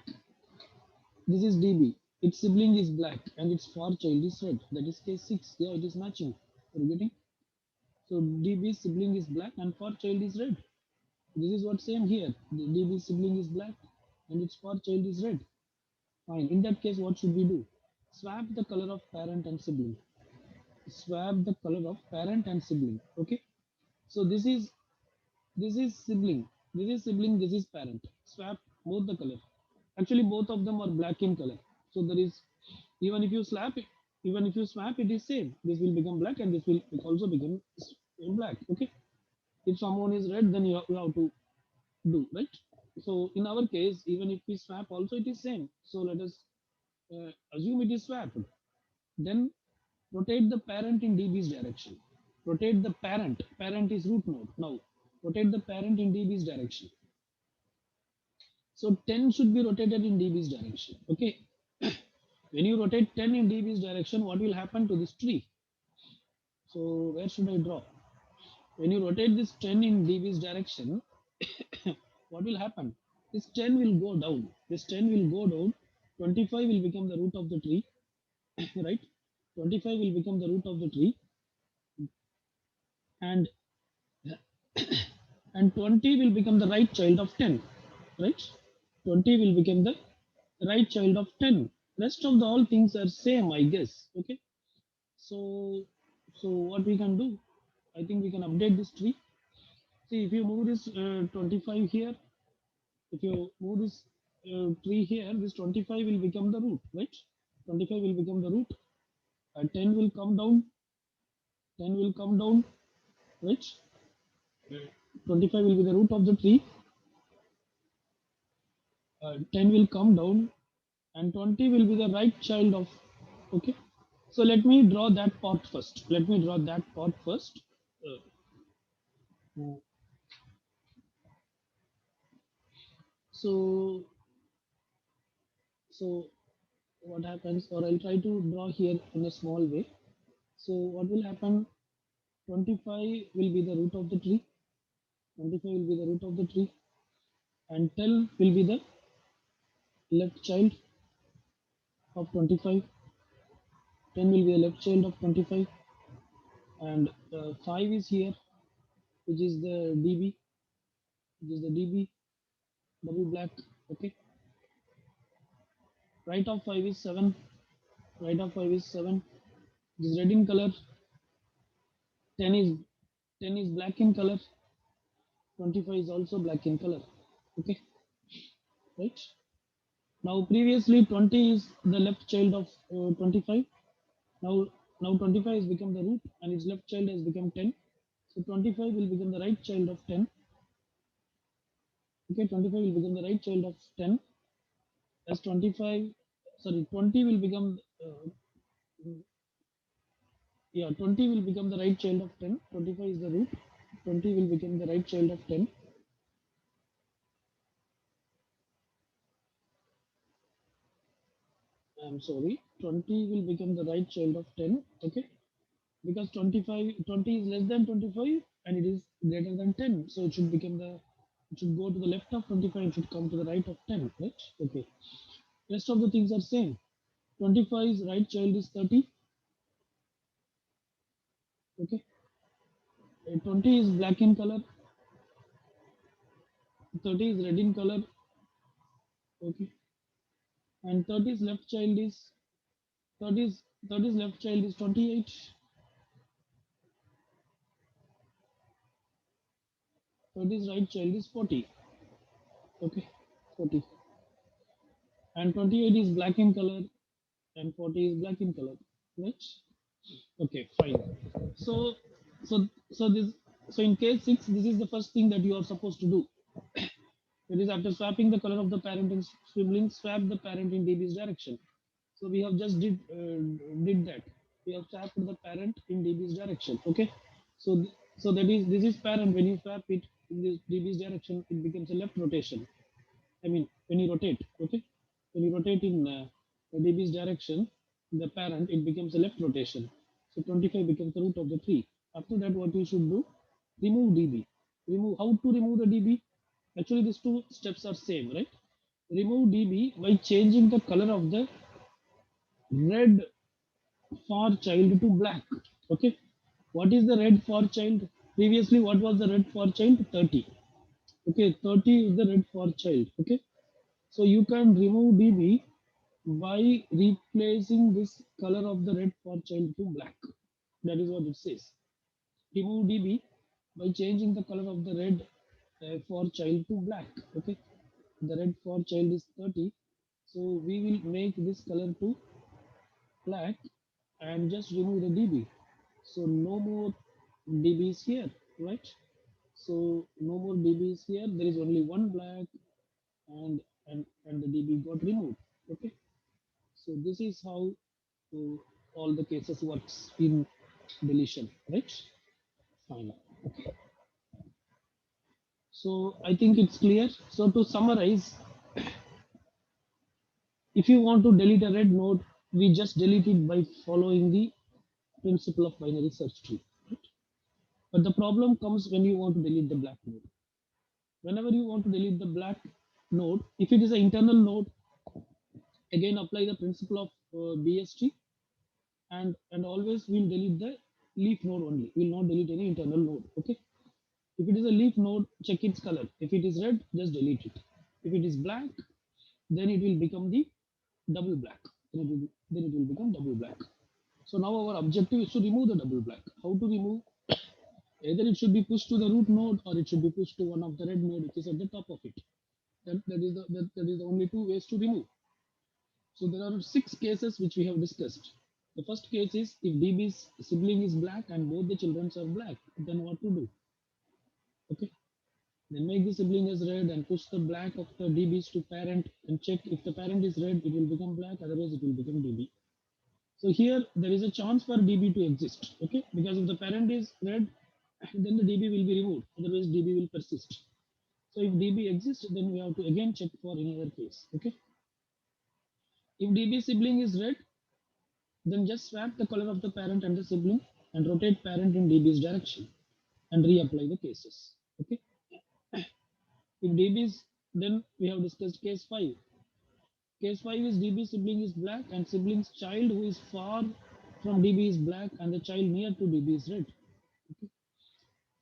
This is dB. Its sibling is black and its for child is red. That is case 6. Yeah, it is matching. Are you getting? So dB's sibling is black and for child is red. This is what same here. The dB's sibling is black and its for child is red. Fine. In that case, what should we do? Swap the color of parent and sibling. Swap the color of parent and sibling. Okay. So this is sibling. This is sibling. This is parent. Swap both the color. Actually, both of them are black in color. So there is, even if you slap it, even if you swap, it is same. This will become black and this will also become black. Okay. If someone is red, then you have to do right. So in our case, even if we swap, also it is same. So let us assume it is swapped. Then rotate the parent in dB's direction. Rotate the parent. Parent is root node. Now rotate the parent in dB's direction. So 10 should be rotated in dB's direction. Okay. When you rotate 10 in dB's direction, what will happen to this tree? So where should I draw? When you rotate this 10 in dB's direction, what will happen? This 10 will go down. This 10 will go down. 25 will become the root of the tree, right? 25 will become the root of the tree, and and 20 will become the right child of 10, right? 20 will become the right child of 10. Rest of the all things are same, I guess. Okay. So, so what we can do? I think we can update this tree. See, if you move this 25 here, if you move this tree here, this 25 will become the root, right? 25 will become the root. 10 will come down. 10 will come down, right? 25 will be the root of the tree. 10 will come down, and 20 will be the right child of. Okay. So let me draw that part first. Let me draw that part first. Uh, so so what happens, or I'll try to draw here in a small way. So what will happen? 25 will be the root of the tree. 25 will be the root of the tree, and 10 will be the left child of 25. 10 will be the left child of 25, and 5 is here, which is the DB, which is the DB double black. Okay, right of 5 is 7. Right of 5 is 7. It is red in color. 10 is 10 is black in color. 25 is also black in color. Okay, right. Now previously 20 is the left child of 25. Now, now 25 has become the root and its left child has become 10. So 25 will become the right child of 10. Okay, 25 will become the right child of 10. As 25, sorry, 20 will become, yeah, 20 will become the right child of 10. 25 is the root. 20 will become the right child of 10. I'm sorry, 20 will become the right child of 10. Okay, because 20 is less than 25 and it is greater than 10, so it should become the, it should go to the left of 25, it should come to the right of 10, right? Okay, rest of the things are same. 25's right child is 30. Okay, 20 is black in color, 30 is red in color. Okay, and 30's left child is 30's 30's left child is 28. 30's right child is 40. Okay, 40, and 28 is black in color and 40 is black in color, right? Okay, fine. So, so, so this, so in case 6, this is the first thing that you are supposed to do. It is after swapping the color of the parent in sibling, swap the parent in DB's direction. So we have just did that. We have swapped the parent in DB's direction. Okay. So so that is, this is parent. When you swap it in this DB's direction, it becomes a left rotation. I mean, when you rotate, okay, when you rotate in DB's direction, the parent, it becomes a left rotation. So 25 becomes the root of the 3. After that, what you should do, remove DB. Remove, how to remove the DB? Actually, these two steps are same, right? Remove DB by changing the color of the red for child to black. Okay. What is the red for child? Previously, what was the red for child? 30. Okay, 30 is the red for child. Okay. So you can remove DB by replacing this color of the red for child to black. That is what it says. Remove DB by changing the color of the red for child to black. Okay, the red for child is 30. So we will make this color to black and just remove the DB. So no more DBs here, right? So no more DBs here. There is only one black, and the DB got removed. Okay. So this is how uh, all the cases works in deletion, right? Fine. Okay. So I think it's clear. So to summarize, if you want to delete a red node, we just delete it by following the principle of binary search tree. Right? But the problem comes when you want to delete the black node. Whenever you want to delete the black, node, if it is an internal node, again apply the principle of BST, and always we'll delete the leaf node only. We'll not delete any internal node. Okay. If it is a leaf node, check its color. If it is red, just delete it. If it is black, then it will become the double black. Then it will become double black. So now our objective is to remove the double black. How to remove? Either it should be pushed to the root node or it should be pushed to one of the red node which is at the top of it. That is the only two ways to remove. So there are six cases which we have discussed. The first case is if DB's sibling is black and both the children are black, then what to do? Okay. Then make the sibling as red and push the black of the DBs to parent and check if the parent is red, it will become black, otherwise it will become DB. So here there is a chance for DB to exist, okay? Because if the parent is red, then the DB will be removed, otherwise DB will persist. So if DB exists, then we have to again check for any other case, okay? If DB sibling is red, then just swap the color of the parent and the sibling and rotate parent in DB's direction and reapply the cases, okay? If DB is, then we have discussed case 5. Case 5 is DB sibling is black and sibling's child who is far from DB is black and the child near to DB is red. Okay.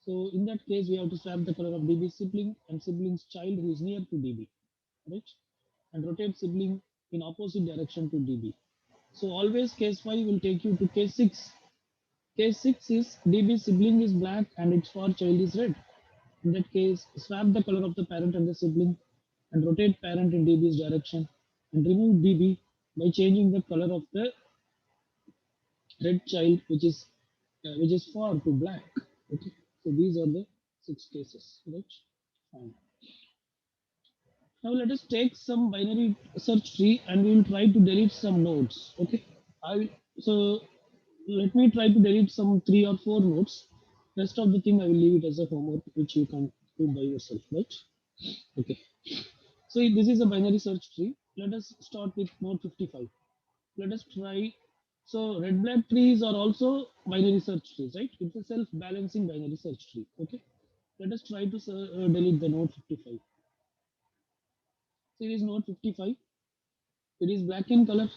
So in that case, we have to swap the color of DB sibling and sibling's child who is near to DB, right? And rotate sibling in opposite direction to DB. So always case 5 will take you to case 6. Case 6 is DB sibling is black and its far child is red. In that case, swap the color of the parent and the sibling and rotate parent in DB's direction and remove DB by changing the color of the red child which is far to black. Okay, so these are the six cases, right? Fine. Now let us take some binary search tree and we will try to delete some nodes. Okay, I will. So let me try to delete some 3 or 4 nodes. Rest of the thing I will leave it as a homework which you can do by yourself, right? Okay. So this is a binary search tree. Let us start with node 55. Let us try. So red black trees are also binary search trees, right? It's a self-balancing binary search tree. Okay. Let us try to delete the node 55. So it is node 55. It is black in color.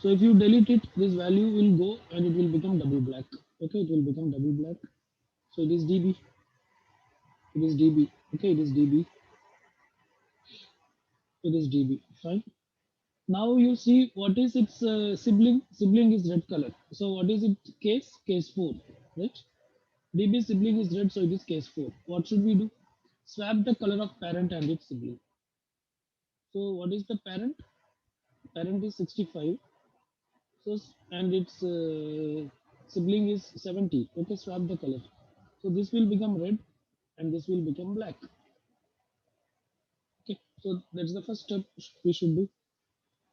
So if you delete it, this value will go and it will become double black. Okay, it will become double black. So it is DB. It is DB. Okay, it is DB. It is DB. Fine. Now you see what is its sibling. Sibling is red color. So what is its case? Case 4, right? DB sibling is red, so it is case 4. What should we do? Swap the color of parent and its sibling. So what is the parent? Parent is 65. So and its sibling is 70. Okay, swap the color. So this will become red, and this will become black. Okay, so that's the first step we should do.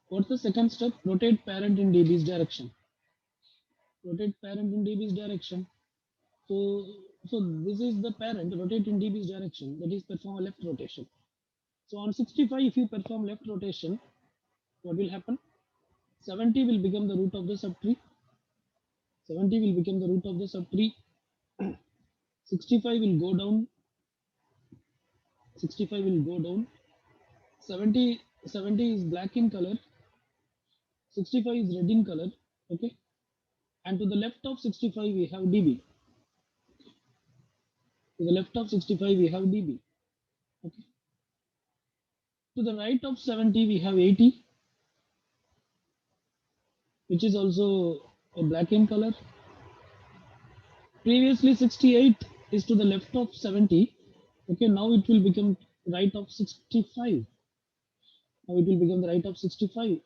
What's the second step? Rotate parent in DB's direction. Rotate parent in DB's direction. So this is the parent. Rotate in DB's direction. That is perform a left rotation. So on 65, if you perform left rotation, what will happen? 70 will become the root of the subtree. 70 will become the root of the subtree. 65 will go down. 65 will go down. 70 is black in color. 65 is red in color. Okay. And to the left of 65, we have DB. To the left of 65, we have DB. Okay. To the right of 70, we have 80, which is also a black in color. Previously 68 is to the left of 70. Okay, now it will become right of 65. Now it will become the right of 65.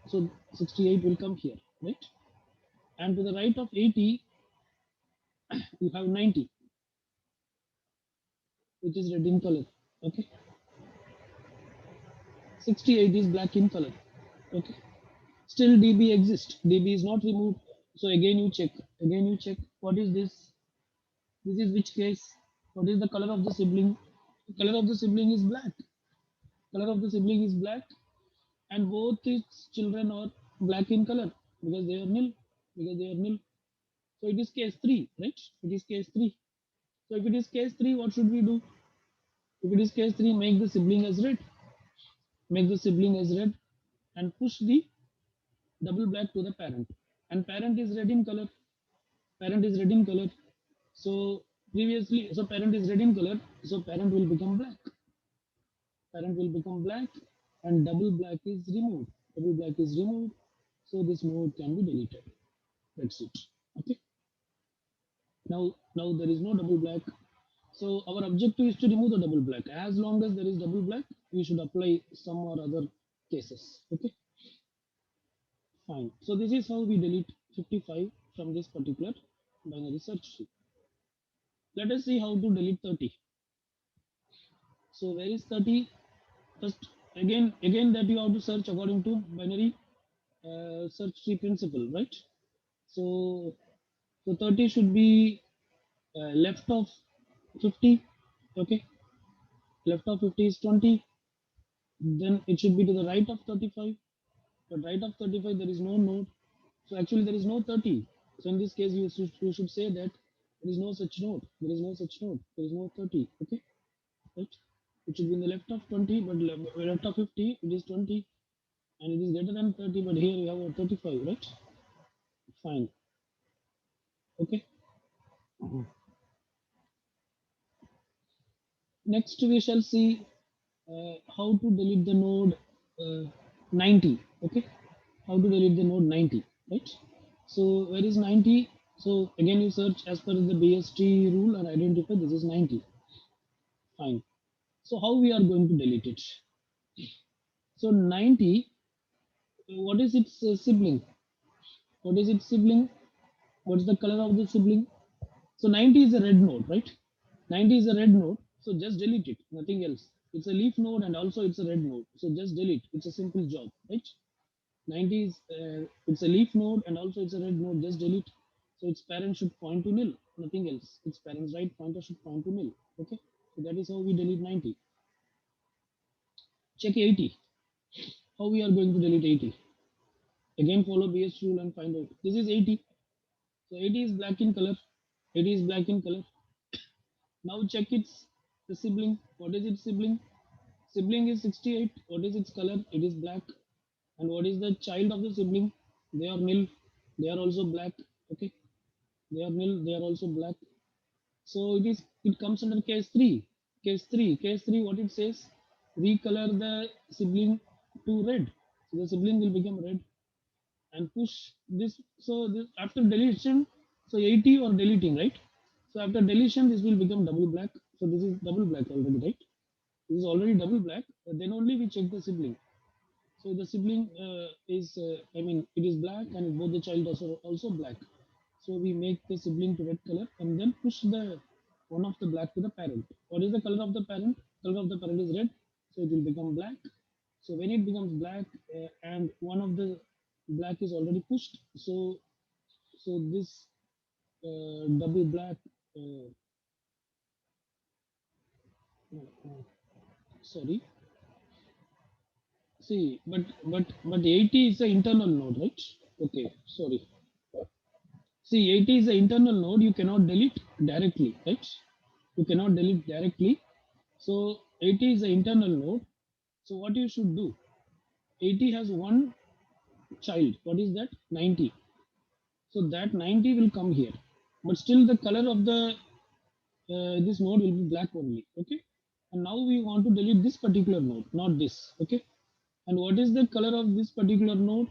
So 68 will come here, right? And to the right of 80, you have 90, which is red in color. Okay, 68 is black in color. Okay, still DB exists. DB is not removed. So again you check. Again you check. What is this? This is which case? What is the color of the sibling? The color of the sibling is black. Color of the sibling is black, and both its children are black in color because they are nil. Because they are nil. So it is case 3, right? It is case 3. So if it is case 3, what should we do? If it is case 3, make the sibling as red. Make the sibling as red and push the double black to the parent. And parent is red in color. Parent is red in color. So previously, so parent is red in color. So parent will become black. Parent will become black and double black is removed. Double black is removed. So this node can be deleted. That's it. Okay. Now there is no double black. So our objective is to remove the double black. As long as there is double black, we should apply some or other cases. Okay, fine. So this is how we delete 55 from this particular binary search tree. Let us see how to delete 30. So where is 30? First, again that you have to search according to binary search tree principle, right? So 30 should be left of 50. Okay, left of 50 is 20. Then it should be to the right of 35. But right of 35, there is no node. So actually, there is no 30. So in this case, you should say that there is no such node. There is no such node. There is no 30. Okay, right? It should be in the left of 20, but left of 50, it is 20, and it is greater than 30. But here we have a 35, right? Fine. Okay. Mhm. Next, we shall see how to delete the node 90. Okay, how to delete the node 90, right? So where is 90? So again, you search as per the BST rule and identify this is 90. Fine. So how we are going to delete it? So 90, what is its sibling? What is its sibling? What's the color of the sibling? So 90 is a red node, right? 90 is a red node. So just delete it, nothing else. It's a leaf node and also it's a red node. So just delete. It's a simple job, right? 90 is it's a leaf node and also it's a red node. Just delete. So its parent should point to nil, nothing else. Its parent's right pointer should point to nil. Okay. So that is how we delete 90. Check 80. How we are going to delete 80? Again, follow BS rule and find out. This is 80. So 80 is black in color. 80 is black in color. Now check its the sibling. What is its sibling? Sibling is 68. What is its color? It is black. And what is the child of the sibling? They are nil. They are also black. Okay. They are nil. They are also black. So it comes under case 3. Case 3. Case 3, what it says? Recolor the sibling to red. So the sibling will become red and push this. So this, after deletion, so 80 or deleting, right? So after deletion, this will become double black. So this is double black already, right? This is already double black. Then only we check the sibling. So the sibling is, I mean, it is black and both the child also black. So we make the sibling to red color and then push the one of the black to the parent. What is the color of the parent? Color of the parent is red, so it will become black. So when it becomes black and one of the black is already pushed, so this double black. Uh, sorry. See, but 80 is the internal node, right? Okay, sorry. See, 80 is the internal node. You cannot delete directly, right? You cannot delete directly. So 80 is the internal node. So what you should do? 80 has one child. What is that? 90. So that 90 will come here. But still the color of the this node will be black only. Okay. And now we want to delete this particular node, not this. Okay. And what is the color of this particular node?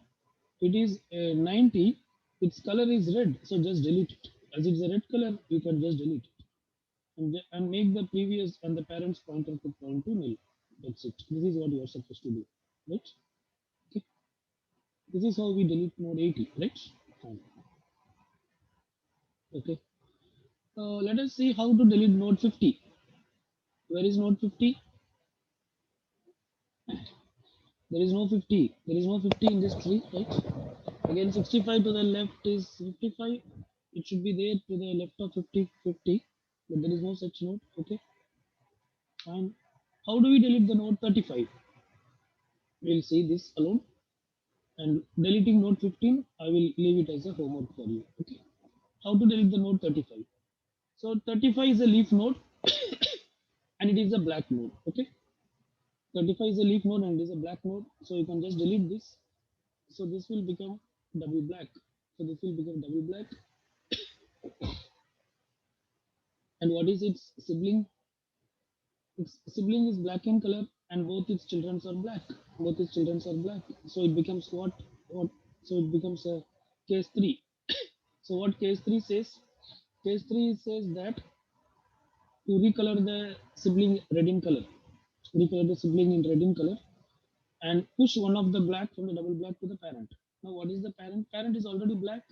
It is 90. Its color is red. So just delete it. As it's a red color, you can just delete it. And make the previous and the parents pointer to point to nil. That's it. This is what you are supposed to do. Right? Okay. This is how we delete node 80. Right? Fine. Okay. Let us see how to delete node 50. Where is node 50? There is no 50. There is no 50 in this tree, right? Again, 65 to the left is 55. It should be there to the left of 50, 50. But there is no such node. Okay. And how do we delete the node 35? We'll see this alone. And deleting node 15, I will leave it as a homework for you. Okay. How to delete the node 35? So 35 is a leaf node. and it is a black node. Okay, 35 is a leaf node and it is a black node. So you can just delete this. So this will become double black. So this will become double black. And what is its sibling? Its sibling is black in color, and both its children are black. Both its children are black. So it becomes what? What? So it becomes a case three. So what case three says? Case three says that to recolor the sibling red in color. Recolor the sibling in red in color and push one of the black from the double black to the parent. Now what is the parent? Parent is already black.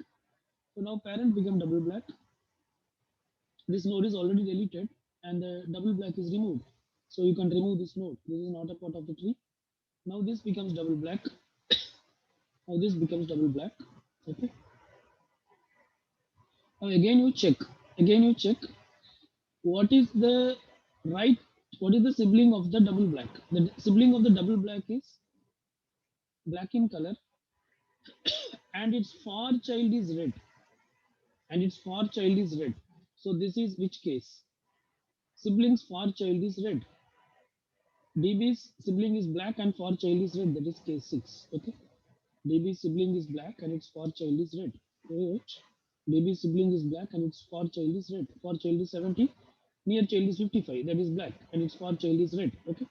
So now parent become double black. This node is already deleted and the double black is removed. So you can remove this node. This is not a part of the tree. Now this becomes double black. Now this becomes double black. Okay. Now again you check. Again you check what is the right, what is the sibling of the double black. The sibling of the double black is black in color and its far child is red. And its far child is red. So this is which case? Siblings far child is red. DB's sibling is black and far child is red. That is case 6. Okay. DB's sibling is black and its far child is red. Right. DB's sibling is black and its far child is red. Far child is 70. Near child is 55. That is black and its far child is red. Okay.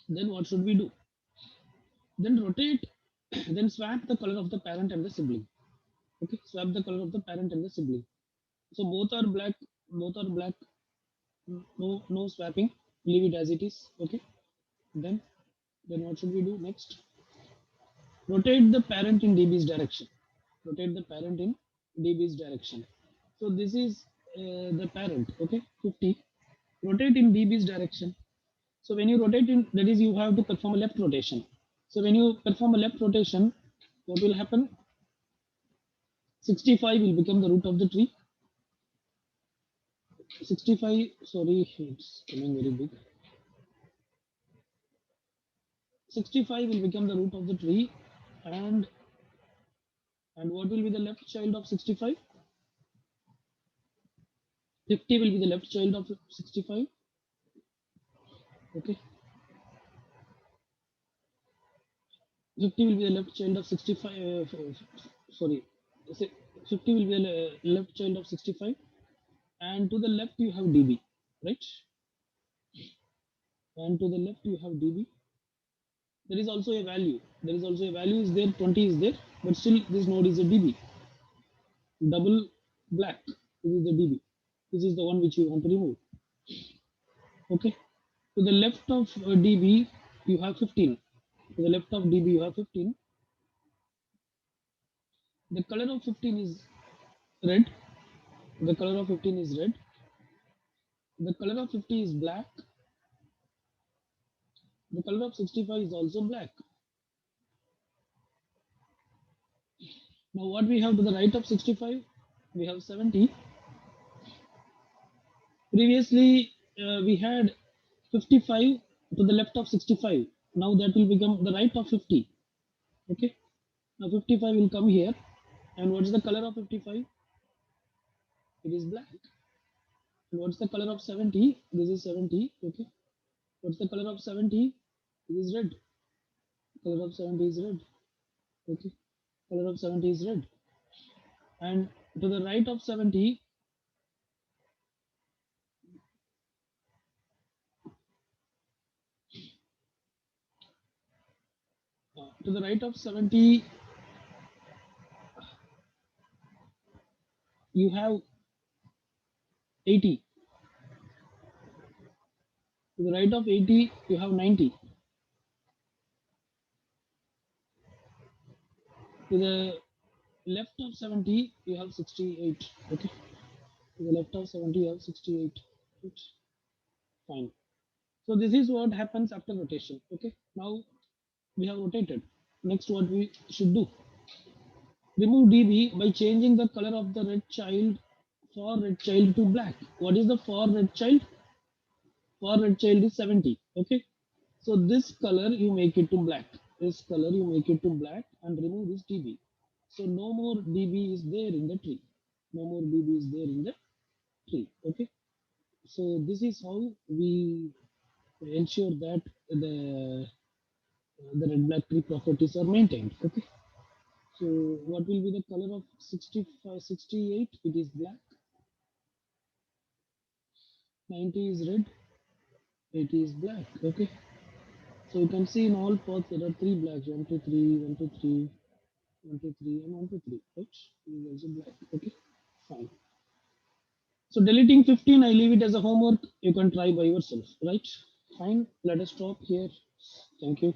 Then what should we do? Then rotate. Then swap the color of the parent and the sibling. Okay. Swap the color of the parent and the sibling. So both are black. Both are black. No swapping. Leave it as it is. Okay. Then what should we do next? Rotate the parent in db's direction. Rotate the parent in db's direction. So this is the parent. Okay, 50. Rotate in db's direction. So when you rotate in, that is you have to perform a left rotation. So when you perform a left rotation, what will happen? 65 will become the root of the tree. 65, sorry, it's coming very big. 65 will become the root of the tree, and what will be the left child of 65? 50 will be the left child of 65. Okay, 50 will be the left child of 65. Sorry, 50 will be the left child of 65, and to the left you have db, right? And to the left you have db. There is also a value. There is also a value is there. 20 is there, but still this node is a db. Double black. This is the db. This is the one which you want to remove. Okay. To the left of db you have 15. To the left of db you have 15. The color of 15 is red. The color of 15 is red. The color of 50 is black. The color of 65 is also black. Now what we have to the right of 65? We have 70. Previously we had 55 to the left of 65. Now that will become the right of 50. Okay. Now 55 will come here. And what is the color of 55? It is black. And what's the color of 70? This is 70. Okay. What's the color of 70? It is red. Color of 70 is red. Okay. Color of 70 is red. And to the right of 70, to the right of 70, you have 80. To the right of 80, you have 90. To the left of 70, you have 68. Okay. To the left of 70, you have 68. Oops. Fine. So this is what happens after rotation. Okay. Now we have rotated. Next, what we should do? Remove db by changing the color of the red child for red child to black. What is the for red child? For red child is 70. Okay. So this color you make it to black. This color you make it to black and remove this db. So no more db is there in the tree. No more db is there in the tree. Okay. So this is how we ensure that the red black tree properties are maintained. Okay. So what will be the color of 65, 68? It is black. 90 is red. 80 is black. Okay. So you can see in all paths there are three blacks. 1, 2, 3, 1, 2, 3, 1, 2, 3, and 1, 2, 3. Right? It is also black. Okay. Fine. So deleting 15, I leave it as a homework. You can try by yourself. Right? Fine. Let us stop here. Thank you.